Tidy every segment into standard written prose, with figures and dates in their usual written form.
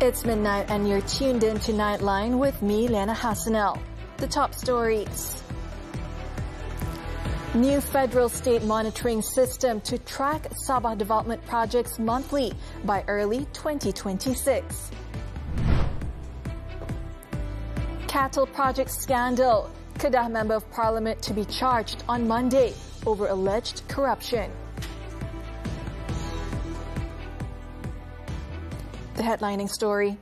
It's midnight and you're tuned in to Nightline with me, Liyana Hassanel. The top stories. New federal state monitoring system to track Sabah development projects monthly by early 2026. Cattle project scandal. Kedah Member of Parliament to be charged on Monday over alleged corruption. The headlining story.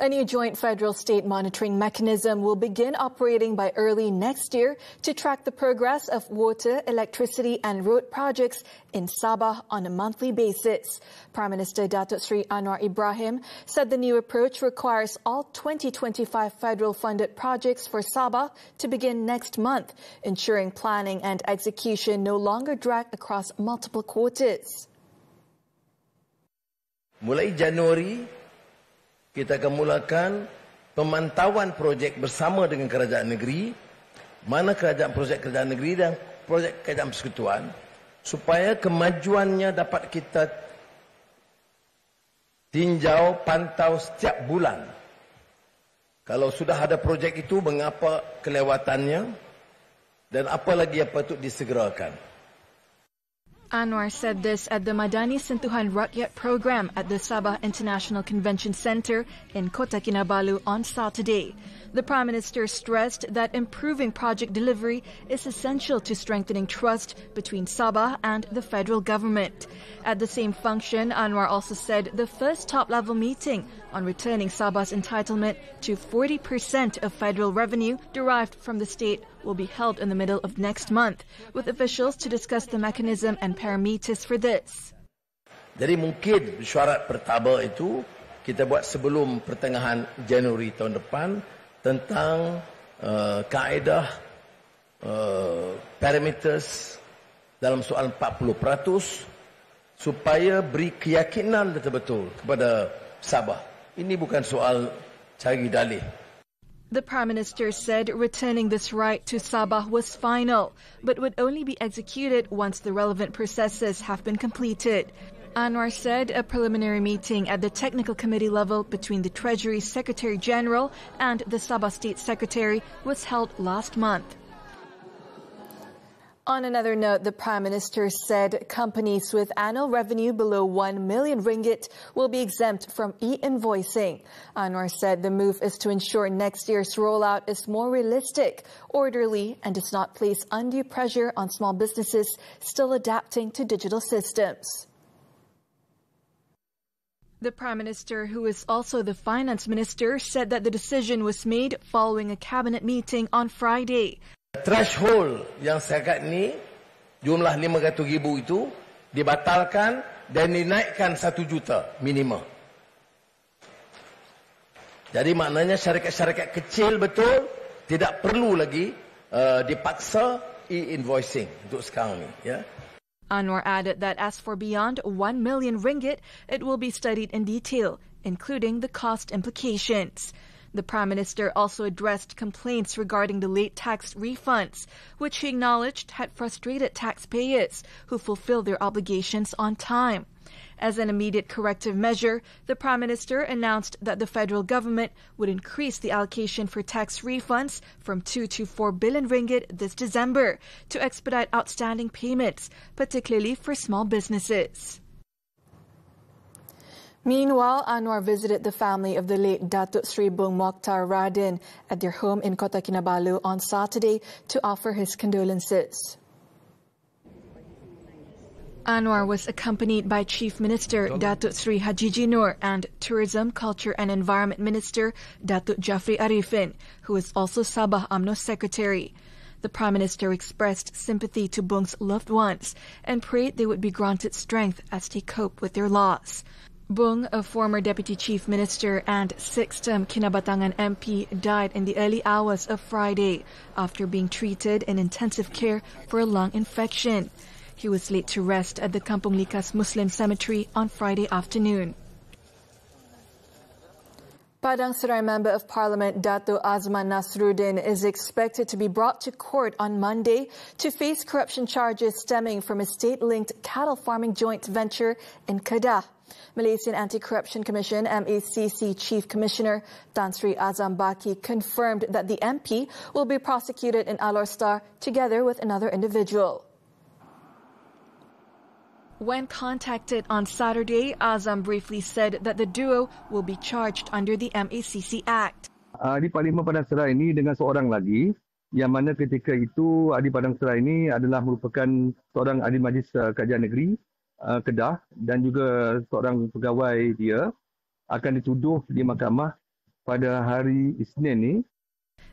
A new joint federal state monitoring mechanism will begin operating by early next year to track the progress of water, electricity and road projects in Sabah on a monthly basis. Prime Minister Datuk Seri Anwar Ibrahim said the new approach requires all 2025 federal funded projects for Sabah to begin next month, ensuring planning and execution no longer drag across multiple quarters. Mulai Januari, kita akan mulakan pemantauan projek bersama dengan kerajaan negeri, mana projek kerajaan negeri dan projek kerajaan persekutuan, supaya kemajuannya dapat kita tinjau, pantau setiap bulan. Kalau sudah ada projek itu, mengapa kelewatannya dan apa lagi yang patut disegerakan. Anwar said this at the Madani Sentuhan Rakyat program at the Sabah International Convention Centre in Kota Kinabalu on Saturday. The Prime Minister stressed that improving project delivery is essential to strengthening trust between Sabah and the federal government. At the same function, Anwar also said the first top-level meeting on returning Sabah's entitlement to 40% of federal revenue derived from the state will be held in the middle of next month, with officials to discuss the mechanism and parameters for this. Jadi mungkin syarat pertama itu kita buat sebelum pertengahan Januari tahun depan tentang kaedah parameters dalam soal 40% supaya beri keyakinan betul-betul kepada Sabah. Ini bukan soal cari dalih. The Prime Minister said returning this right to Sabah was final, but would only be executed once the relevant processes have been completed. Anwar said a preliminary meeting at the technical committee level between the Treasury Secretary General and the Sabah State Secretary was held last month. On another note, the Prime Minister said companies with annual revenue below 1 million ringgit will be exempt from e-invoicing. Anwar said the move is to ensure next year's rollout is more realistic, orderly, and does not place undue pressure on small businesses still adapting to digital systems. The Prime Minister, who is also the Finance Minister, said that the decision was made following a cabinet meeting on Friday. Threshold yang sekarang ni jumlah 500,000 itu dibatalkan dan dinaikkan 1 juta minimum. Jadi maknanya syarikat-syarikat kecil betul tidak perlu lagi dipaksa e-invoicing untuk sekarang ni, ya. Anwar added that as for beyond 1 million ringgit, it will be studied in detail, including the cost implications. The Prime Minister also addressed complaints regarding the late tax refunds, which he acknowledged had frustrated taxpayers who fulfill their obligations on time. As an immediate corrective measure, the Prime Minister announced that the federal government would increase the allocation for tax refunds from 2 to 4 billion ringgit this December to expedite outstanding payments, particularly for small businesses. Meanwhile, Anwar visited the family of the late Datuk Seri Bung Mokhtar Radin at their home in Kota Kinabalu on Saturday to offer his condolences. Anwar was accompanied by Chief Minister Datuk Seri Haji Nur and Tourism, Culture and Environment Minister Datuk Jafri Arifin, who is also Sabah UMNO Secretary. The Prime Minister expressed sympathy to Bung's loved ones and prayed they would be granted strength as they cope with their loss. Bung, a former Deputy Chief Minister and 6th-term Kinabatangan MP, died in the early hours of Friday after being treated in intensive care for a lung infection. He was laid to rest at the Kampung Likas Muslim Cemetery on Friday afternoon. Padang Serai Member of Parliament Dato' Azman Nasruddin is expected to be brought to court on Monday to face corruption charges stemming from a state-linked cattle farming joint venture in Kedah. Malaysian Anti-Corruption Commission MACC Chief Commissioner Tan Sri Azam Baki confirmed that the MP will be prosecuted in Alor Star together with another individual. When contacted on Saturday, Azam briefly said that the duo will be charged under the MACC Act. Ahli Parlimen Padang Serai ini dengan seorang lagi, yang mana ketika itu Ahli Padang Serai ini adalah merupakan seorang Ahli Majlis Kajian Negeri Kedah dan juga seorang pegawai dia akan dituduh di mahkamah pada hari Isnin ini.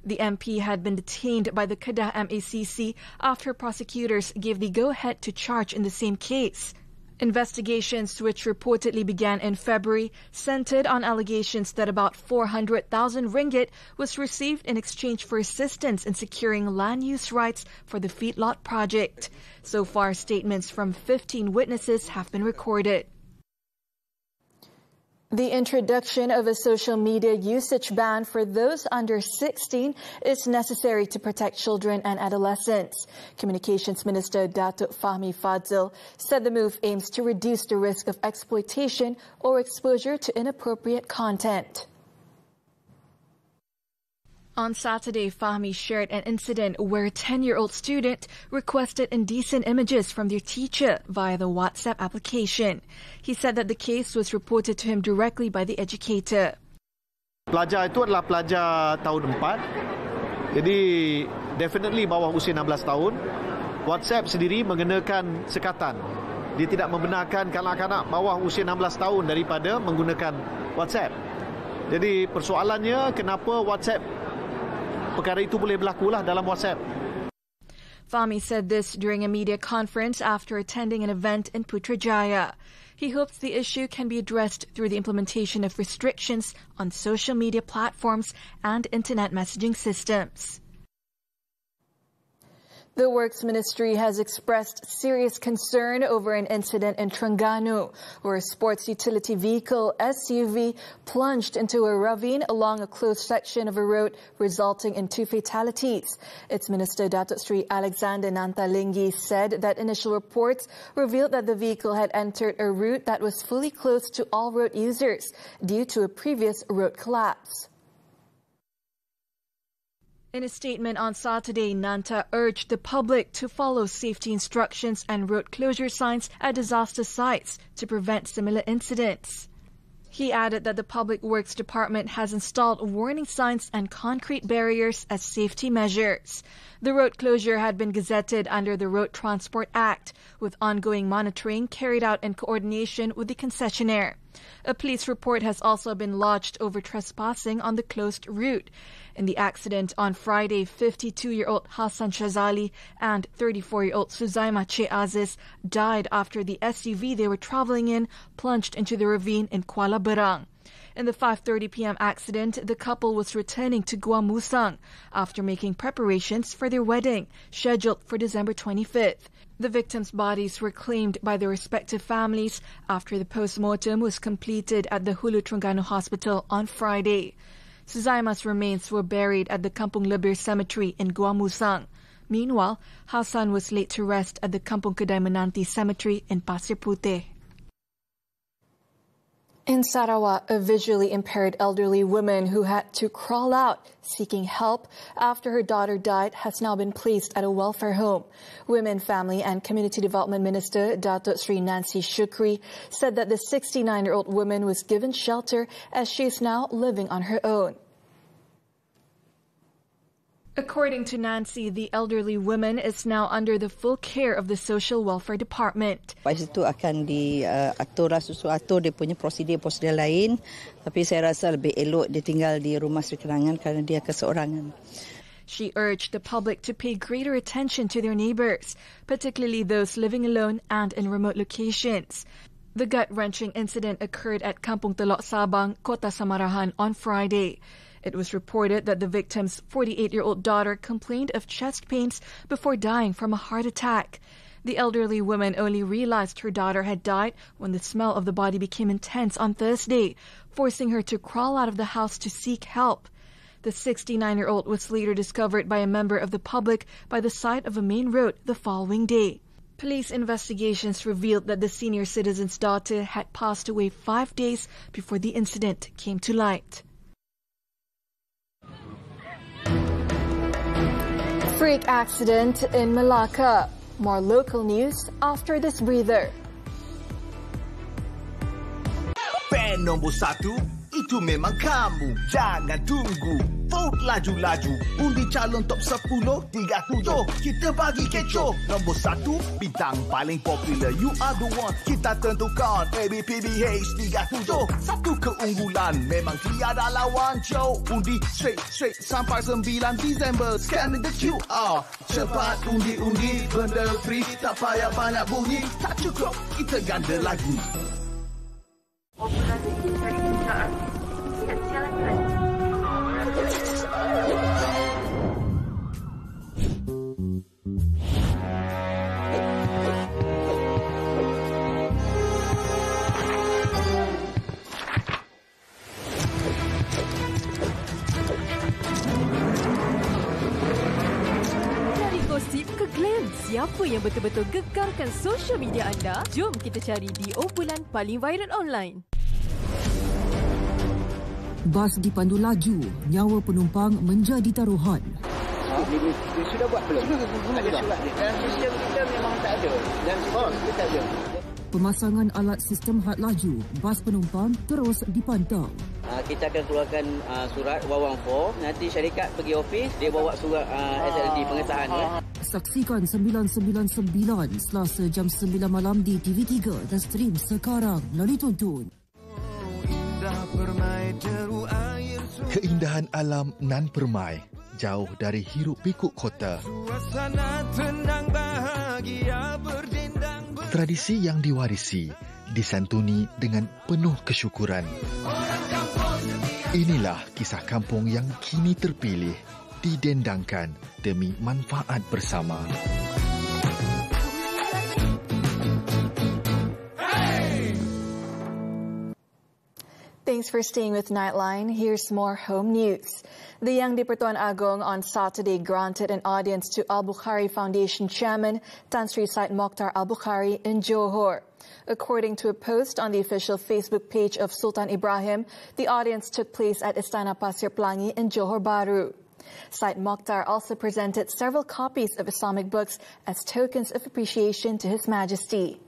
The MP had been detained by the Kedah MACC after prosecutors gave the go-ahead to charge in the same case. Investigations, which reportedly began in February, centered on allegations that about 400,000 ringgit was received in exchange for assistance in securing land use rights for the feedlot project. So far, statements from 15 witnesses have been recorded. The introduction of a social media usage ban for those under 16 is necessary to protect children and adolescents. Communications Minister Dato' Fahmi said the move aims to reduce the risk of exploitation or exposure to inappropriate content. On Saturday, Fahmi shared an incident where a 10-year-old student requested indecent images from their teacher via the WhatsApp application. He said that the case was reported to him directly by the educator. Pelajar itu adalah pelajar tahun 4. Jadi, definitely bawah usia 16 tahun. WhatsApp sendiri mengenakan sekatan. Dia tidak membenarkan kanak-kanak bawah usia 16 tahun daripada menggunakan WhatsApp. Jadi, persoalannya kenapa WhatsApp perkara itu boleh berlakulah dalam WhatsApp. Fahmi said this during a media conference after attending an event in Putrajaya. He hopes the issue can be addressed through the implementation of restrictions on social media platforms and internet messaging systems. The Works Ministry has expressed serious concern over an incident in Terengganu, where a sports utility vehicle SUV plunged into a ravine along a closed section of a road, resulting in 2 fatalities. Its Minister Datuk Sri Alexander Nantalinggi said that initial reports revealed that the vehicle had entered a route that was fully closed to all road users due to a previous road collapse. In a statement on Saturday, Nanta urged the public to follow safety instructions and road closure signs at disaster sites to prevent similar incidents. He added that the Public Works Department has installed warning signs and concrete barriers as safety measures. The road closure had been gazetted under the Road Transport Act, with ongoing monitoring carried out in coordination with the concessionaire. A police report has also been lodged over trespassing on the closed route. In the accident on Friday, 52-year-old Hassan Shazali and 34-year-old Suzaima Che Aziz died after the SUV they were traveling in plunged into the ravine in Kuala Berang. In the 5:30 p.m. accident, the couple was returning to Gua Musang after making preparations for their wedding, scheduled for December 25th. The victims' bodies were claimed by their respective families after the post-mortem was completed at the Hulu Terengganu Hospital on Friday. Suzaima's remains were buried at the Kampung Lebir Cemetery in Gua Musang. Meanwhile, Hassan was laid to rest at the Kampung Kedai Menanti Cemetery in Pasir Puteh. In Sarawak, a visually impaired elderly woman who had to crawl out seeking help after her daughter died has now been placed at a welfare home. Women, Family and Community Development Minister Datuk Sri Nancy Shukri said that the 69-year-old woman was given shelter as she is now living on her own. According to Nancy, the elderly woman is now under the full care of the Social Welfare Department. Lepas itu akan diatur dia punya prosedur lain, tapi saya rasa lebih elok dia tinggal di rumah sekerangan kerana dia keseorangan. She urged the public to pay greater attention to their neighbours, particularly those living alone and in remote locations. The gut-wrenching incident occurred at Kampung Telok Sabang, Kota Samarahan on Friday. It was reported that the victim's 48-year-old daughter complained of chest pains before dying from a heart attack. The elderly woman only realized her daughter had died when the smell of the body became intense on Thursday, forcing her to crawl out of the house to seek help. The 69-year-old was later discovered by a member of the public by the side of a main road the following day. Police investigations revealed that the senior citizen's daughter had passed away 5 days before the incident came to light. Freak accident in Malacca. More local news after this breather. Fan nombor 1, itu memang kamu. Jangan tunggu. Vote laju-laju. Undi calon top 10, 37. Kita bagi kecoh. Nombor 1, bintang paling popular. You are the one. Kita tentukan. ABPBH 37. Satu keunggulan. Memang tiada lawan. Joe. Undi straight sampai 9 Disember. Scan the QR. Cepat undi-undi. Benda free. Tak payah banyak bunyi. Tak cukup. Kita ganda lagi. Siapa yang betul-betul gegarkan sosial media anda? Jom kita cari di obrolan paling viral online. Bas dipandu laju, nyawa penumpang menjadi taruhan. Sudah buat belum? Ada surat dia. Dalam sistem kita memang tak ada. Dalam sistem kita tak ada. Pemasangan alat sistem had laju, bas penumpang terus dipantau. Kita akan keluarkan surat wawang 4. Nanti syarikat pergi ofis, dia bawa surat SLD pengesahan. Saksikan 999 Selasa jam 9 malam di TV3 dan stream sekarang melalui Tonton. Keindahan alam nan permai, jauh dari hiruk pikuk kota. Tradisi yang diwarisi, disantuni dengan penuh kesyukuran. Inilah kisah kampung yang kini terpilih, didendangkan demi manfaat bersama. Thanks for staying with Nightline. Here's more home news. The Yang di-Pertuan Agong on Saturday granted an audience to Al-Bukhari Foundation Chairman Tan Sri Said Mokhtar Al-Bukhari in Johor. According to a post on the official Facebook page of Sultan Ibrahim, the audience took place at Istana Pasir Pelangi in Johor Bahru. Said Mokhtar also presented several copies of Islamic books as tokens of appreciation to His Majesty.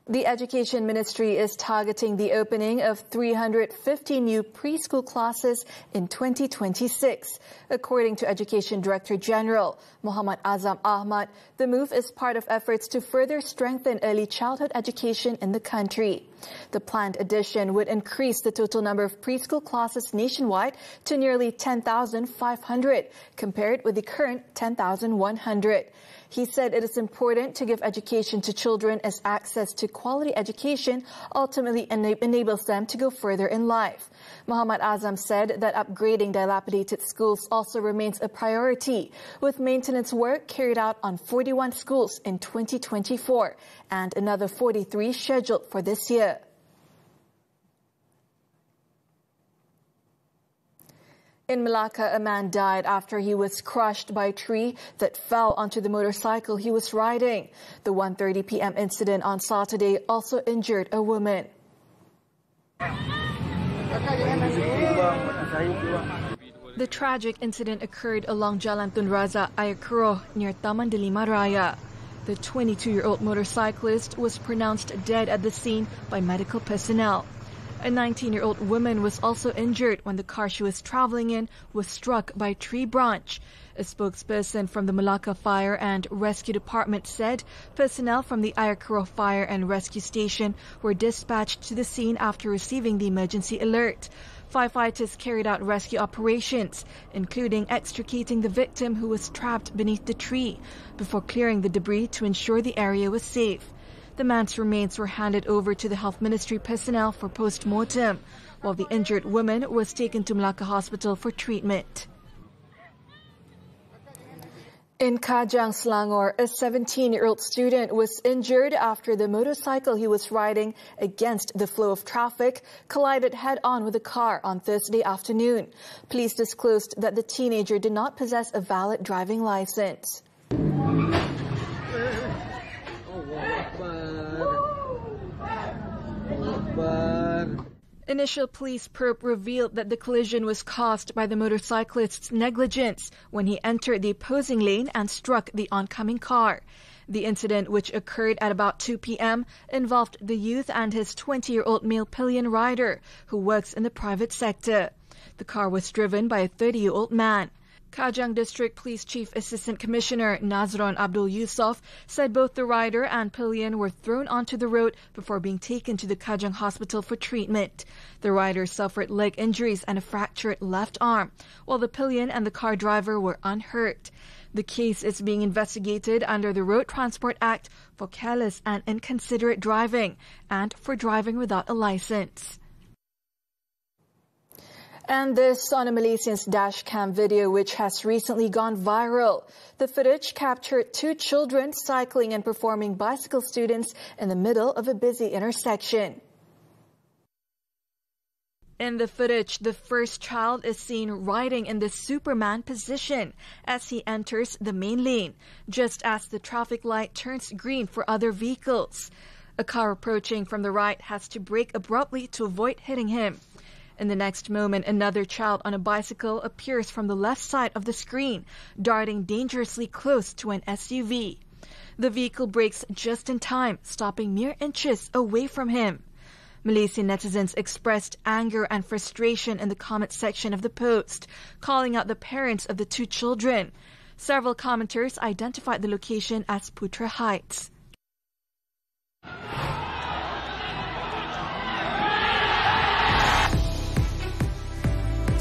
The Education Ministry is targeting the opening of 350 new preschool classes in 2026. According to Education Director General Muhammad Azam Ahmad, the move is part of efforts to further strengthen early childhood education in the country. The planned addition would increase the total number of preschool classes nationwide to nearly 10,500, compared with the current 10,100. He said it is important to give education to children as access to quality education ultimately enables them to go further in life. Muhammad Azam said that upgrading dilapidated schools also remains a priority, with maintenance work carried out on 41 schools in 2024 and another 43 scheduled for this year. In Malacca, a man died after he was crushed by a tree that fell onto the motorcycle he was riding. The 1:30 p.m. incident on Saturday also injured a woman. The tragic incident occurred along Jalan Tun Razak Ayakuro near Taman Delima Raya. The 22-year-old motorcyclist was pronounced dead at the scene by medical personnel. A 19-year-old woman was also injured when the car she was traveling in was struck by a tree branch. A spokesperson from the Malacca Fire and Rescue Department said personnel from the Ayakuro Fire and Rescue Station were dispatched to the scene after receiving the emergency alert. Firefighters carried out rescue operations, including extricating the victim who was trapped beneath the tree, before clearing the debris to ensure the area was safe. The man's remains were handed over to the Health Ministry personnel for post-mortem, while the injured woman was taken to Malacca Hospital for treatment. In Kajang, Selangor, a 17-year-old student was injured after the motorcycle he was riding against the flow of traffic collided head-on with a car on Thursday afternoon. Police disclosed that the teenager did not possess a valid driving license. Initial police probe revealed that the collision was caused by the motorcyclist's negligence when he entered the opposing lane and struck the oncoming car. The incident, which occurred at about 2 p.m., involved the youth and his 20-year-old male pillion rider, who works in the private sector. The car was driven by a 30-year-old man. Kajang District Police Chief Assistant Commissioner Nazron Abdul Yusof said both the rider and pillion were thrown onto the road before being taken to the Kajang Hospital for treatment. The rider suffered leg injuries and a fractured left arm, while the pillion and the car driver were unhurt. The case is being investigated under the Road Transport Act for careless and inconsiderate driving and for driving without a license. And this on a Malaysian's dash cam video, which has recently gone viral. The footage captured two children cycling and performing bicycle students in the middle of a busy intersection. In the footage, the first child is seen riding in the Superman position as he enters the main lane, just as the traffic light turns green for other vehicles. A car approaching from the right has to brake abruptly to avoid hitting him. In the next moment, another child on a bicycle appears from the left side of the screen, darting dangerously close to an SUV. The vehicle brakes just in time, stopping mere inches away from him. Malaysian netizens expressed anger and frustration in the comment section of the post, calling out the parents of the two children. Several commenters identified the location as Putra Heights.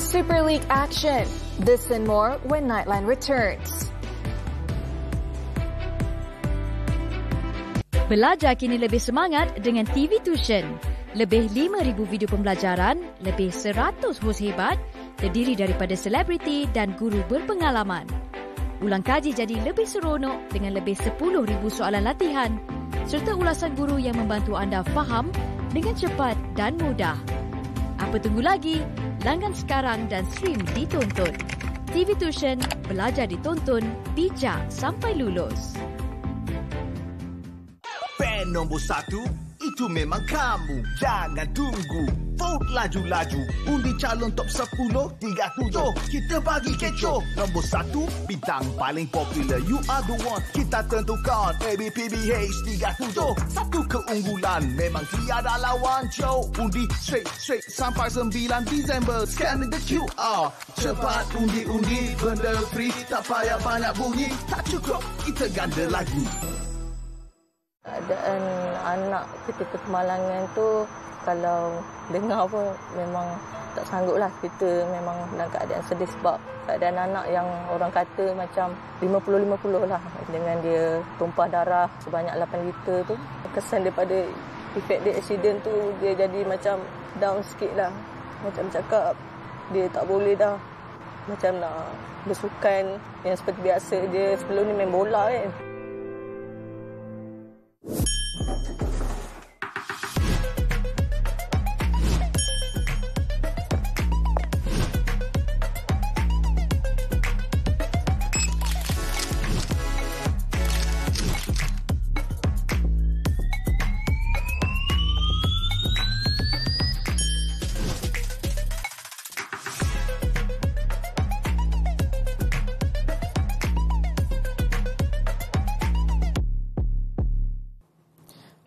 Super League action. This and more when Nightline returns. Belajar kini lebih semangat dengan TV Tuition. Lebih 5,000 video pembelajaran, lebih 100 hos hebat, terdiri daripada selebriti dan guru berpengalaman. Ulang kaji jadi lebih seronok dengan lebih 10,000 soalan latihan, serta ulasan guru yang membantu anda faham dengan cepat dan mudah. Apa tunggu lagi? Langgan sekarang dan stream ditonton. TV Tuition, belajar ditonton, bijak sampai lulus. Fan nombor 1, itu memang kamu. Jangan tunggu. Vote laju-laju. Undi calon top 10, 37. Kita bagi kecoh. Nombor 1, bintang paling popular. You are the one. Kita tentukan. ABPBH 37. Satu keunggulan. Memang tiada lawan. Joe. Undi straight sampai 9 Disember. Scan the QR. Cepat undi-undi. Benda free. Tak payah banyak bunyi. Tak cukup. Kita ganda lagi. Keadaan anak ketika kemalangan tu, kalau dengar pun memang tak sanggup lah. Kita memang dalam keadaan sedih sebab keadaan anak yang orang kata macam 50-50 lah. Dengan dia tumpah darah sebanyak 8 liter tu. Kesan daripada efek dia accident tu, dia jadi macam down sikit lah. Macam cakap dia tak boleh dah macam nak bersukan yang seperti biasa dia. Sebelum ni main bola kan.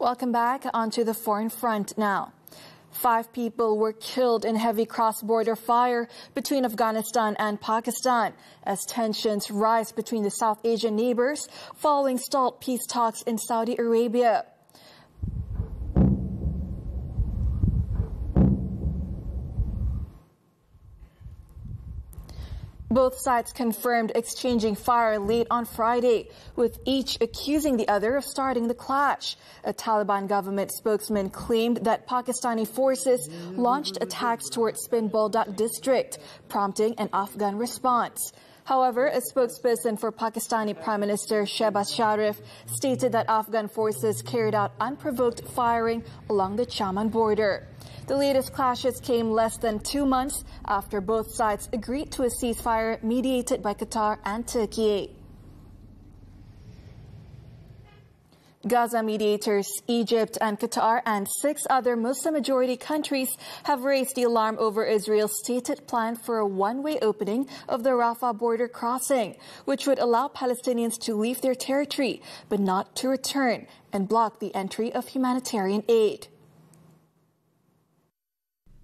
Welcome back. Onto the foreign front now. 5 people were killed in heavy cross-border fire between Afghanistan and Pakistan as tensions rise between the South Asian neighbors following stalled peace talks in Saudi Arabia. Both sides confirmed exchanging fire late on Friday, with each accusing the other of starting the clash. A Taliban government spokesman claimed that Pakistani forces launched attacks towards Spin Boldak district, prompting an Afghan response. However, a spokesperson for Pakistani Prime Minister Shehbaz Sharif stated that Afghan forces carried out unprovoked firing along the Chaman border. The latest clashes came less than 2 months after both sides agreed to a ceasefire mediated by Qatar and Turkey. Gaza mediators, Egypt and Qatar and 6 other Muslim-majority countries have raised the alarm over Israel's stated plan for a one-way opening of the Rafah border crossing, which would allow Palestinians to leave their territory but not to return and block the entry of humanitarian aid.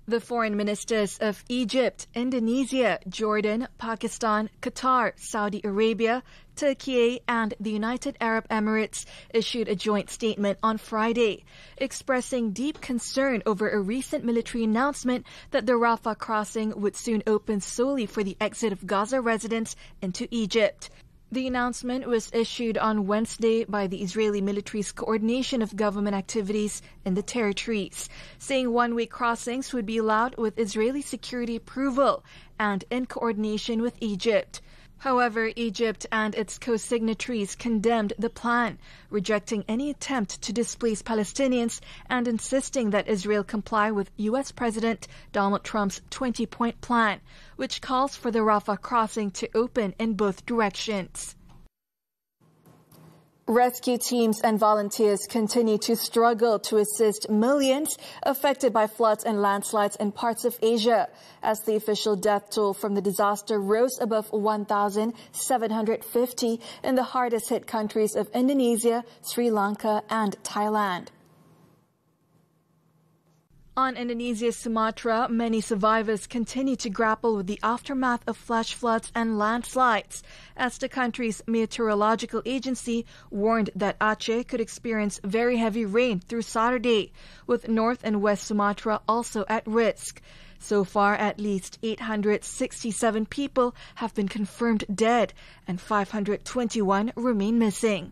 The foreign ministers of Egypt, Indonesia, Jordan, Pakistan, Qatar, Saudi Arabia, Turkey and the United Arab Emirates issued a joint statement on Friday, expressing deep concern over a recent military announcement that the Rafah crossing would soon open solely for the exit of Gaza residents into Egypt. The announcement was issued on Wednesday by the Israeli military's coordination of government activities in the territories, saying one-way crossings would be allowed with Israeli security approval and in coordination with Egypt. However, Egypt and its co-signatories condemned the plan, rejecting any attempt to displace Palestinians and insisting that Israel comply with U.S. President Donald Trump's 20-point plan, which calls for the Rafah crossing to open in both directions. Rescue teams and volunteers continue to struggle to assist millions affected by floods and landslides in parts of Asia, as the official death toll from the disaster rose above 1,750 in the hardest hit countries of Indonesia, Sri Lanka and Thailand. On Indonesia's Sumatra, many survivors continue to grapple with the aftermath of flash floods and landslides, as the country's meteorological agency warned that Aceh could experience very heavy rain through Saturday, with North and West Sumatra also at risk. So far, at least 867 people have been confirmed dead and 521 remain missing.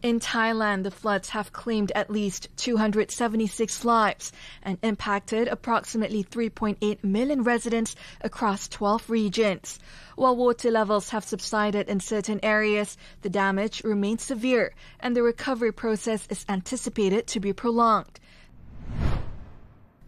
In Thailand, the floods have claimed at least 276 lives and impacted approximately 3.8 million residents across 12 regions. While water levels have subsided in certain areas, the damage remains severe and the recovery process is anticipated to be prolonged.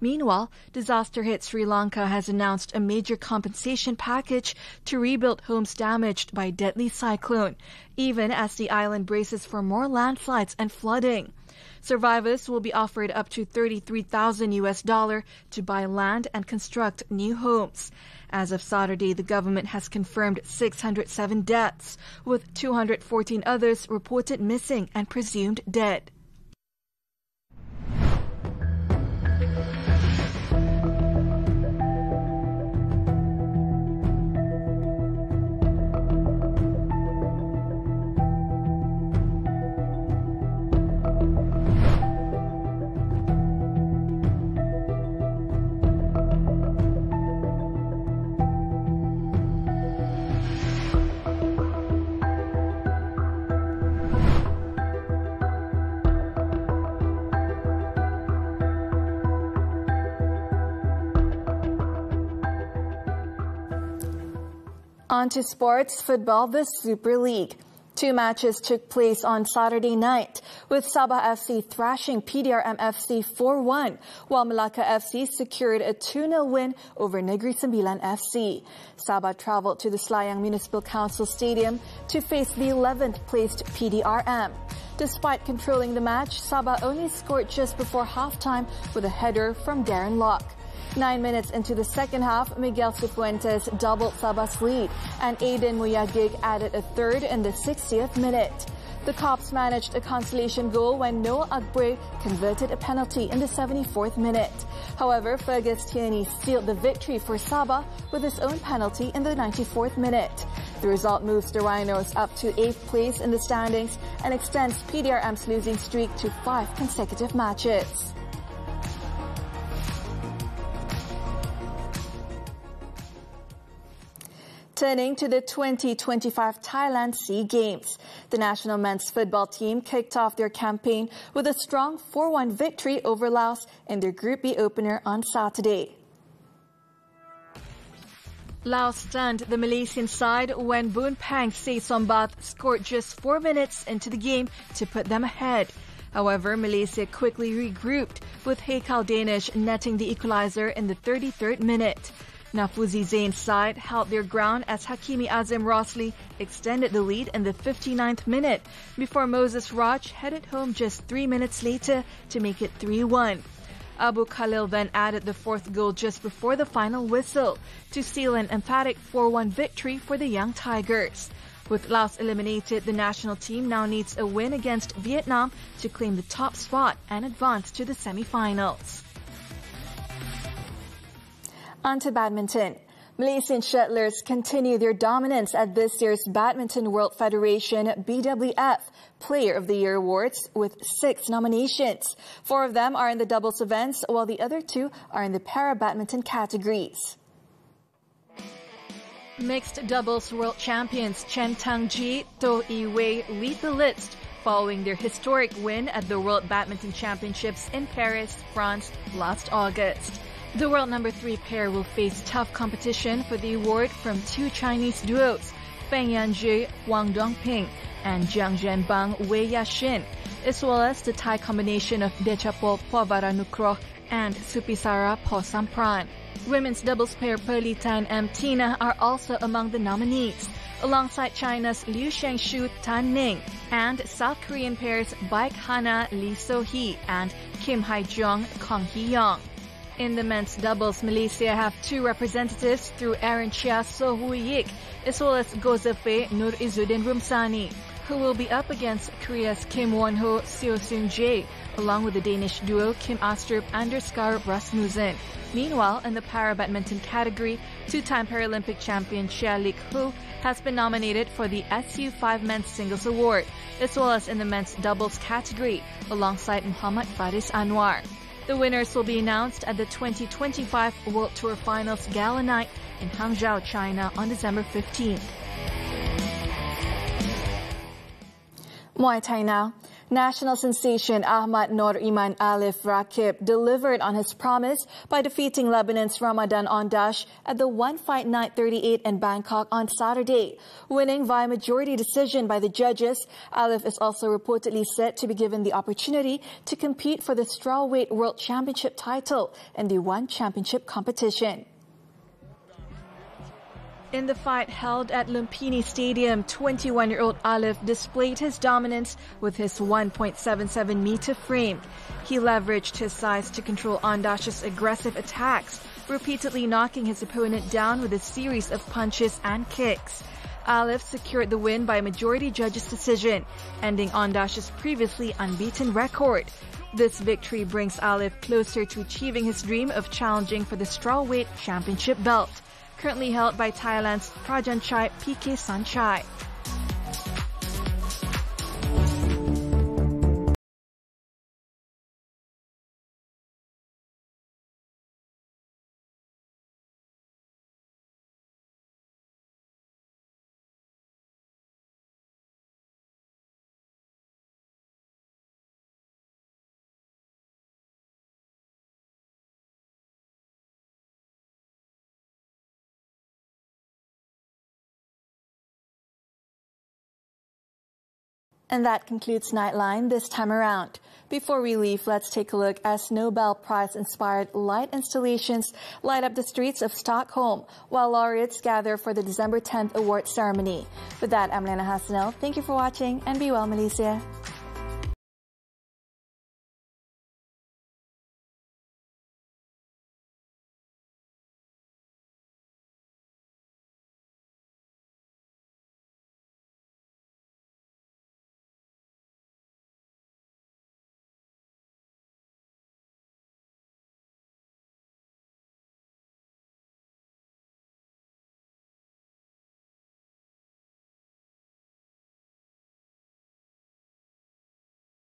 Meanwhile, disaster-hit Sri Lanka has announced a major compensation package to rebuild homes damaged by a deadly cyclone, even as the island braces for more landslides and flooding. Survivors will be offered up to $33,000 to buy land and construct new homes. As of Saturday, the government has confirmed 607 deaths, with 214 others reported missing and presumed dead. On to sports, football, the Super League. 2 matches took place on Saturday night, with Sabah FC thrashing PDRM FC 4-1, while Melaka FC secured a 2-0 win over Negeri Sembilan FC. Sabah travelled to the Selayang Municipal Council Stadium to face the 11th placed PDRM. Despite controlling the match, Sabah only scored just before halftime with a header from Darren Locke. 9 minutes into the second half, Miguel Cifuentes doubled Sabah's lead, and Aiden Muyagig added a third in the 60th minute. The Cops managed a consolation goal when Noah Agboy converted a penalty in the 74th minute. However, Fergus Tierney sealed the victory for Sabah with his own penalty in the 94th minute. The result moves the Rhinos up to 8th place in the standings and extends PDRM's losing streak to 5 consecutive matches. Turning to the 2025 Thailand SEA Games, the national men's football team kicked off their campaign with a strong 4-1 victory over Laos in their Group B opener on Saturday. Laos stunned the Malaysian side when Boon Pang Sombath scored just 4 minutes into the game to put them ahead. However, Malaysia quickly regrouped, with Haikal Danish netting the equalizer in the 33rd minute. Nafuzi Zain's side held their ground as Hakimi Azim Rosli extended the lead in the 59th minute before Moses Raj headed home just 3 minutes later to make it 3-1. Abu Khalil then added the 4th goal just before the final whistle to seal an emphatic 4-1 victory for the Young Tigers. With Laos eliminated, the national team now needs a win against Vietnam to claim the top spot and advance to the semi-finals. On to badminton. Malaysian shuttlers continue their dominance at this year's Badminton World Federation BWF Player of the Year Awards with 6 nominations. 4 of them are in the doubles events, while the other 2 are in the para-badminton categories. Mixed doubles world champions Chen Tangji, To Yi-wei lead the list following their historic win at the World Badminton Championships in Paris, France last August. The world number 3 pair will face tough competition for the award from 2 Chinese duos, Feng Yanjie, Wang Dongping, and Jiang Zhenbang, Wei Yaxin, as well as the Thai combination of Dechapo Povaranukroh and Supisara Posampran. Women's doubles pair Pearly Tan and Tina are also among the nominees, alongside China's Liu Shengshu Tan Ning and South Korean pairs Baek Hana Lee So-hee and Kim Hai-jong Kong Hee-young. In the men's doubles, Malaysia have 2 representatives through Aaron Chia So Hui-yik, as well as Gozefe Nur Izzuddin Rumsani, who will be up against Korea's Kim Won-ho Seo Soon-jae, along with the Danish duo Kim Astrup Anderskar Rasmussen. Meanwhile, in the para-badminton category, 2-time Paralympic champion Chia Lik-hu has been nominated for the SU5 Men's Singles Award, as well as in the men's doubles category, alongside Muhammad Faris Anwar. The winners will be announced at the 2025 World Tour Finals Gala Night in Hangzhou, China on December 15th. Muay Thai now. National sensation Ahmad Noor Iman Alif Rakib delivered on his promise by defeating Lebanon's Ramadan Ondash at the One Fight Night 38 in Bangkok on Saturday. Winning via majority decision by the judges, Alif is also reportedly set to be given the opportunity to compete for the strawweight world championship title in the One Championship competition. In the fight held at Lumpini Stadium, 21-year-old Alif displayed his dominance with his 1.77-meter frame. He leveraged his size to control Ondash's aggressive attacks, repeatedly knocking his opponent down with a series of punches and kicks. Alif secured the win by majority judges' decision, ending Ondash's previously unbeaten record. This victory brings Alif closer to achieving his dream of challenging for the strawweight championship belt, currently held by Thailand's Prajanchai PK Sanchai. And that concludes Nightline this time around. Before we leave, let's take a look as Nobel Prize-inspired light installations light up the streets of Stockholm, while laureates gather for the December 10th award ceremony. With that, I'm Liyana Hassanel. Thank you for watching, and be well, Malaysia.